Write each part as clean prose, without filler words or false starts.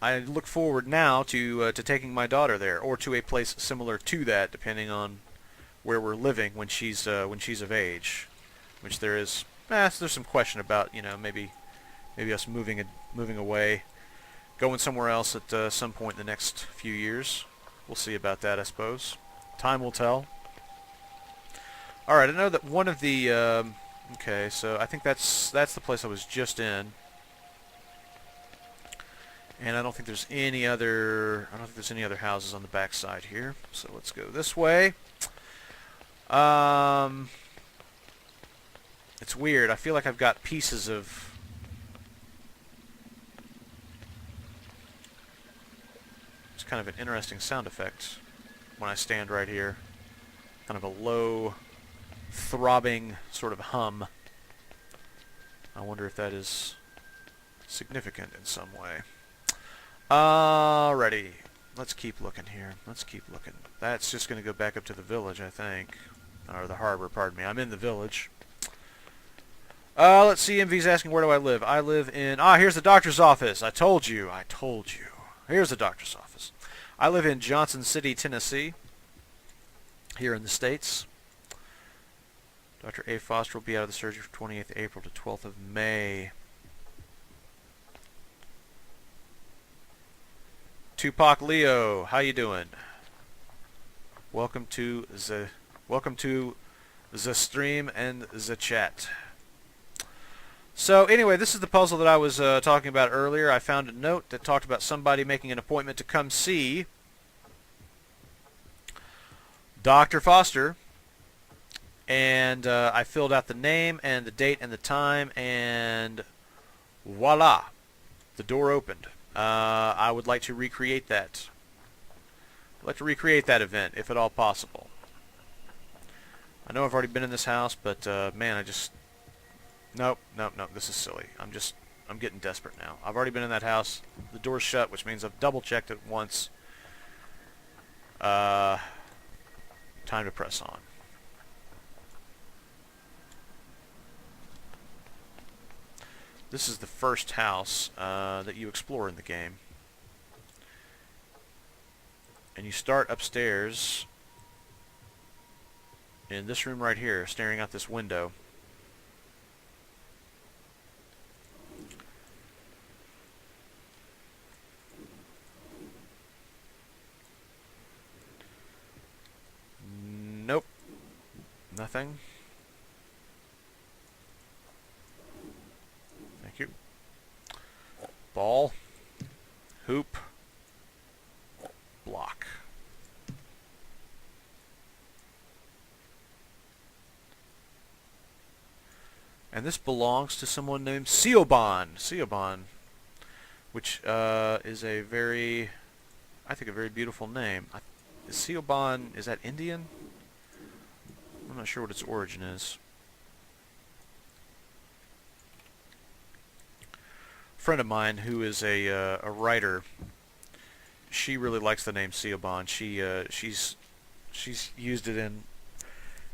I look forward now to taking my daughter there, or to a place similar to that, depending on where we're living when she's of age. Which there is, there's some question about, maybe us moving away, going somewhere else at some point in the next few years. We'll see about that, I suppose. Time will tell. All right, I know that one of the okay, so I think that's the place I was just in. And I don't think there's any other houses on the back side here. So let's go this way. It's weird. I feel like I've got pieces of... It's kind of an interesting sound effect when I stand right here. Kind of a low, throbbing sort of hum. I wonder if that is significant in some way. Alrighty. Let's keep looking here. Let's keep looking. That's just going to go back up to the village, I think. Or the harbor, pardon me. I'm in the village. Let's see. MV's asking, where do I live? I live in... here's the doctor's office. I told you. Here's the doctor's office. I live in Johnson City, Tennessee. Here in the States. Dr. A. Foster will be out of the surgery from 28th April to 12th of May. Tupac Leo, how you doing? Welcome to the stream and the chat. So anyway, this is the puzzle that I was talking about earlier. I found a note that talked about somebody making an appointment to come see Dr. Foster, and I filled out the name and the date and the time, and voila, the door opened. I would like to recreate that. I'd like to recreate that event, if at all possible. I know I've already been in this house, but man, I just... Nope, this is silly. I'm getting desperate now. I've already been in that house. The door's shut, which means I've double-checked it once. Time to press on. This is the first house that you explore in the game. And you start upstairs in this room right here, staring out this window. Nope. Nothing. Thank you. Ball. Hoop. Block. And this belongs to someone named Siobhan. Siobhan, which is a very, I think, a very beautiful name. Is Siobhan, is that Indian? I'm not sure what its origin is. A friend of mine who is a writer, she really likes the name Siobhan. She's used it in,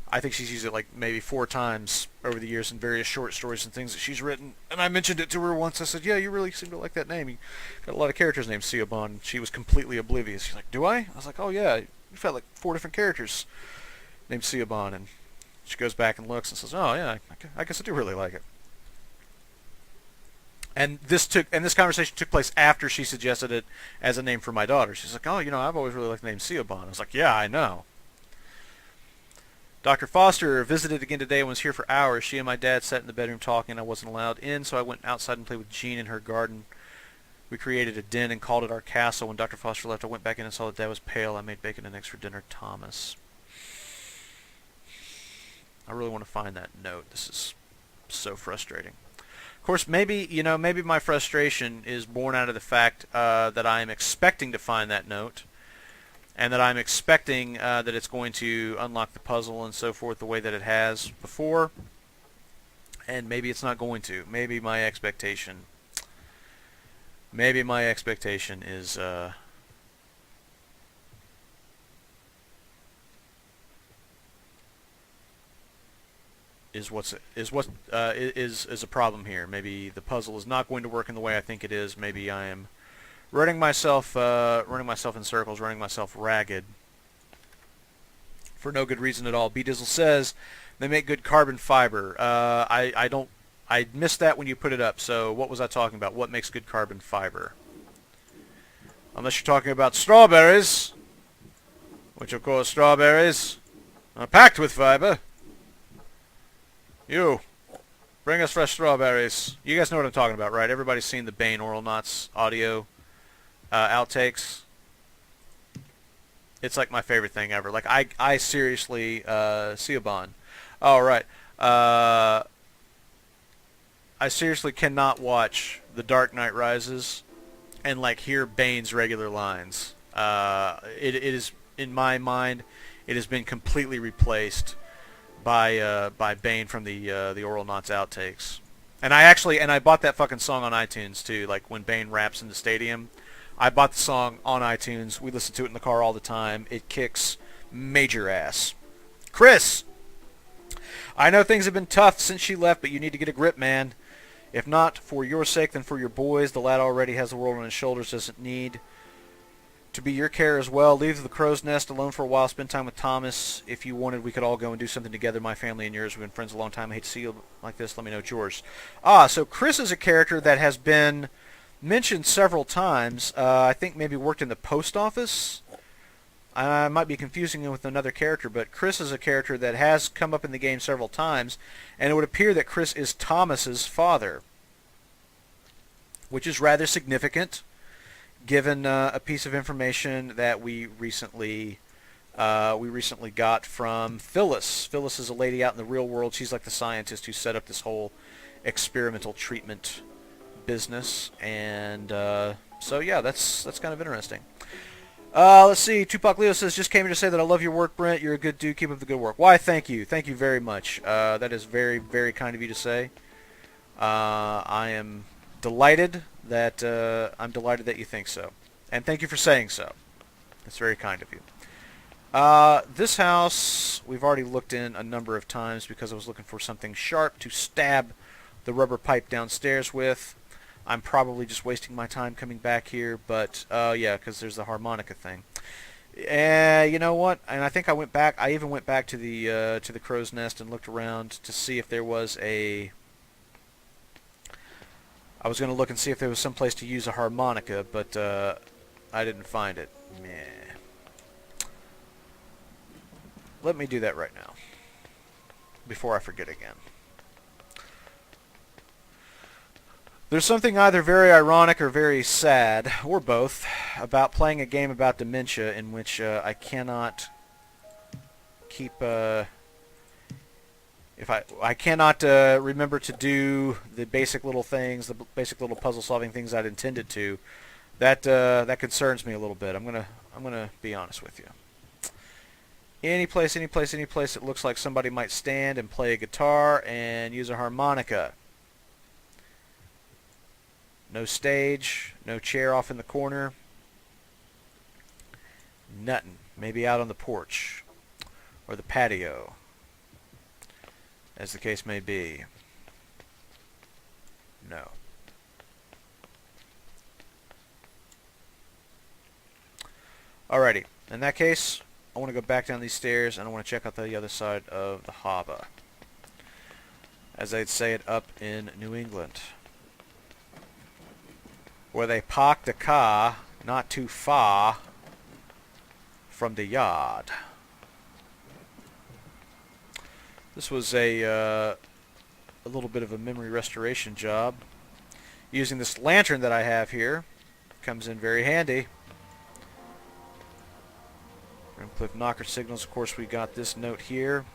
I think she's used it like maybe 4 times over the years in various short stories and things that she's written. And I mentioned it to her once. I said, yeah, you really seem to like that name. You got a lot of characters named Siobhan. She was completely oblivious. She's like, do I? I was like, oh yeah, you've had like 4 different characters named Siobhan. And she goes back and looks and says, oh yeah, I guess I do really like it. And this conversation took place after she suggested it as a name for my daughter. She's like, oh, I've always really liked the name Siobhan. I was like, yeah, I know. Dr. Foster visited again today and was here for hours. She and my dad sat in the bedroom talking. I wasn't allowed in, so I went outside and played with Jean in her garden. We created a den and called it our castle. When Dr. Foster left, I went back in and saw that Dad was pale. I made bacon and eggs for dinner. Thomas. I really want to find that note. This is so frustrating. Of course, maybe my frustration is born out of the fact that I'm expecting to find that note, and that I'm expecting that it's going to unlock the puzzle and so forth the way that it has before, and maybe it's not going to. Maybe my expectation is is a problem here. Maybe the puzzle is not going to work in the way I think it is. Maybe I am running myself in circles, running myself ragged for no good reason at all. B Dizzle says they make good carbon fiber. I missed that when you put it up. So what was I talking about? What makes good carbon fiber? Unless you're talking about strawberries, which of course strawberries are packed with fiber. You, bring us fresh strawberries. You guys know what I'm talking about, right? Everybody's seen the Bane Oral Knots audio outtakes. It's like my favorite thing ever. Like I seriously, Siobhan. All right. I seriously cannot watch The Dark Knight Rises and like hear Bane's regular lines. It is, in my mind, it has been completely replaced by Bane from the Oral Knots outtakes. And I bought that fucking song on iTunes too. Like when Bane raps in the stadium, I bought the song on iTunes. We listen to it in the car all the time. It kicks major ass. Chris, I know things have been tough since she left, but you need to get a grip, man. If not for your sake, then for your boys. The lad already has the world on his shoulders. Doesn't need to be your care as well. Leave the crow's nest alone for a while. Spend time with Thomas. If you wanted, we could all go and do something together. My family and yours. We've been friends a long time. I hate to see you like this. Let me know yours. So Chris is a character that has been mentioned several times. I think maybe worked in the post office. I might be confusing him with another character, but Chris is a character that has come up in the game several times, and it would appear that Chris is Thomas's father, which is rather significant, given a piece of information that we recently got from Phyllis. Phyllis is a lady out in the real world. She's like the scientist who set up this whole experimental treatment business, and so yeah, that's kind of interesting. Let's see. Tupac Leo says, just came here to say that I love your work, Brent. You're a good dude. Keep up the good work. Why, thank you. Thank you very much. That is very, very kind of you to say. I am delighted that you think so. And thank you for saying so. That's very kind of you. This house we've already looked in a number of times because I was looking for something sharp to stab the rubber pipe downstairs with. I'm probably just wasting my time coming back here, but yeah, because there's the harmonica thing. You know what? And I think I went back. I even went back to the crow's nest and looked around to see if there was a. I was going to look and see if there was some place to use a harmonica, but I didn't find it. Meh. Let me do that right now, before I forget again. There's something either very ironic or very sad, or both, about playing a game about dementia in which I cannot keep I cannot remember to do the basic little things, the basic little puzzle-solving things I'd intended to. That concerns me a little bit. I'm gonna be honest with you. Any place it looks like somebody might stand and play a guitar and use a harmonica. No stage, no chair off in the corner. Nothing. Maybe out on the porch or the patio, as the case may be. No. Alrighty. In that case, I want to go back down these stairs and I want to check out the other side of the harbor, as they'd say it up in New England, where they park the car not too far from the yard. This was a little bit of a memory restoration job. Using this lantern that I have here comes in very handy. Grimcliff knocker signals. Of course, we got this note here.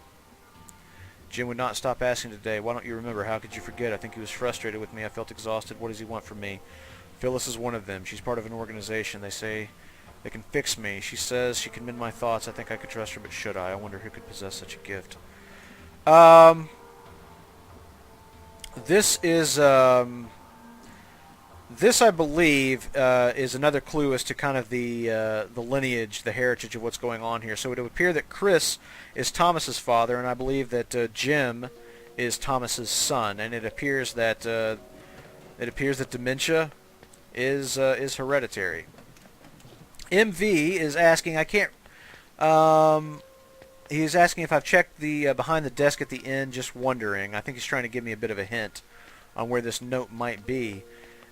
Jim would not stop asking today. Why don't you remember? How could you forget? I think he was frustrated with me. I felt exhausted. What does he want from me? Phyllis is one of them. She's part of an organization. They say they can fix me. She says she can mend my thoughts. I think I could trust her, but should I? I wonder who could possess such a gift. This is this, I believe, is another clue as to kind of the lineage, the heritage of what's going on here. So it would appear that Chris is Thomas's father, and I believe that Jim is Thomas's son. And it appears that dementia is Hereditary. MV is asking, I can't. He's asking if I've checked the behind the desk at the end. Just wondering. I think he's trying to give me a bit of a hint on where this note might be.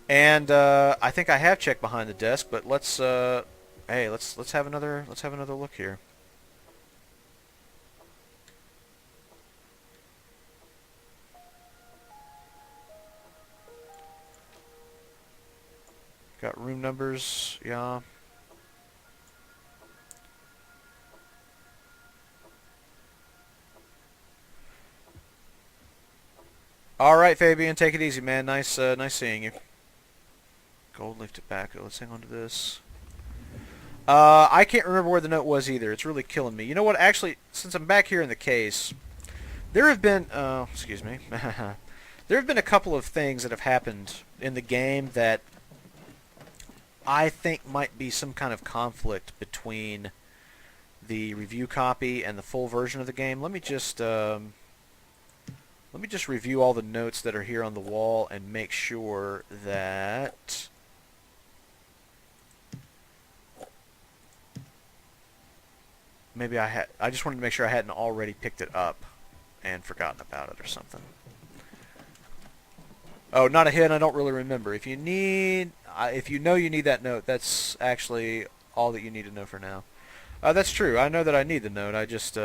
And I think I have checked behind the desk, but let's let's have another look here. Got room numbers, yeah. All right, Fabian, take it easy, man. Nice seeing you. Gold leaf tobacco. Let's hang on to this. I can't remember where the note was either. It's really killing me. You know what? Actually, since I'm back here in the case, there have been... excuse me. There have been a couple of things that have happened in the game that I think might be some kind of conflict between the review copy and the full version of the game. Let me just review all the notes that are here on the wall and make sure that maybe I just wanted to make sure I hadn't already picked it up and forgotten about it or something. Oh, not a hit. I don't really remember. If you know you need that note, that's actually all that you need to know for now. That's true. I know that I need the note. I just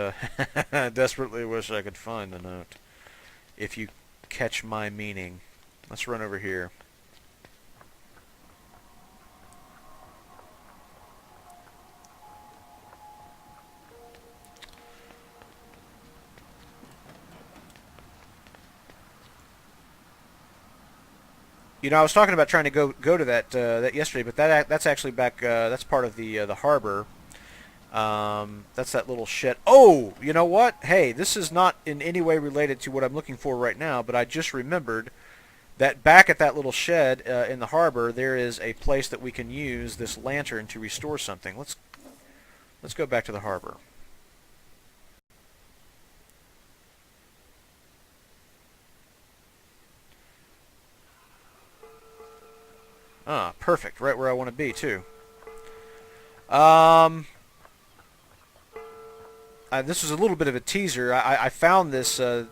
desperately wish I could find the note. If you catch my meaning. Let's run over here. You know, I was talking about trying to go to that yesterday, but that's actually back. That's part of the harbor. That's that little shed. Oh, you know what? Hey, this is not in any way related to what I'm looking for right now, but I just remembered that back at that little shed in the harbor, there is a place that we can use this lantern to restore something. Let's go back to the harbor. Ah, perfect. Right where I want to be, too. This was a little bit of a teaser. I found this the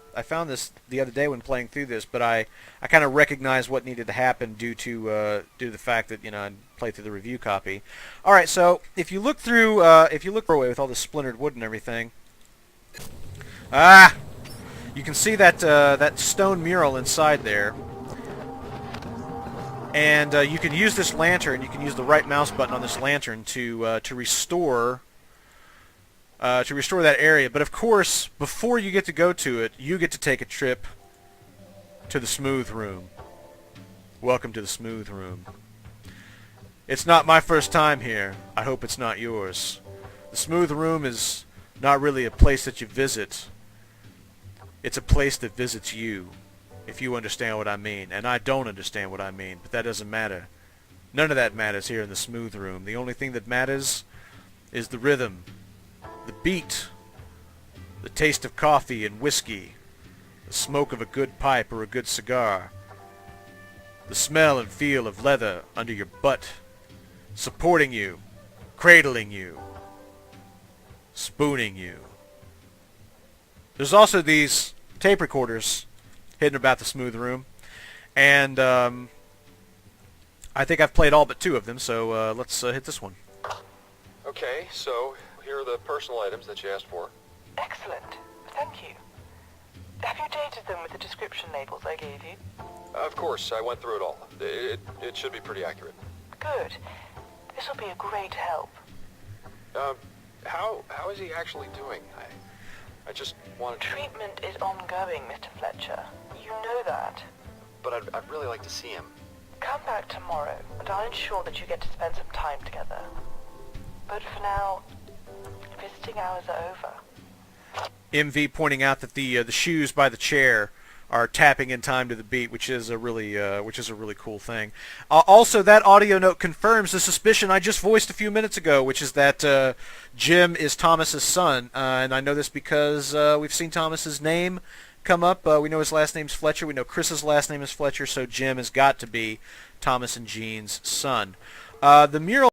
other day when playing through this, but I kind of recognized what needed to happen due to the fact that I played through the review copy. All right, so if you look through away with all this splintered wood and everything, you can see that that stone mural inside there. And you can use this lantern. You can use the right mouse button on this lantern to restore that area. But of course, before you get to go to it, you get to take a trip to the smooth room. Welcome to the smooth room. It's not my first time here. I hope it's not yours. The smooth room is not really a place that you visit. It's a place that visits you. If you understand what I mean. And I don't understand what I mean, but that doesn't matter. None of that matters here in the smooth room. The only thing that matters is the rhythm, the beat, the taste of coffee and whiskey, the smoke of a good pipe or a good cigar, the smell and feel of leather under your butt, supporting you, cradling you, spooning you. There's also these tape recorders hidden about the smooth room, and I think I've played all but 2 of them, so let's hit this one. Okay, so here are the personal items that you asked for. Excellent, thank you. Have you dated them with the description labels I gave you? Of course, I went through it all. It should be pretty accurate. Good. This will be a great help. How is he actually doing? I just wanted to... Treatment is ongoing, Mr. Fletcher. You know that. But I'd really like to see him. Come back tomorrow, and I'll ensure that you get to spend some time together. But for now, visiting hours are over. MV pointing out that the shoes by the chair are tapping in time to the beat, which is a really cool thing. Also, that audio note confirms the suspicion I just voiced a few minutes ago, which is that Jim is Thomas's son, and I know this because we've seen Thomas's name come up. We know his last name's Fletcher. We know Chris's last name is Fletcher, so Jim has got to be Thomas and Jean's son. The mural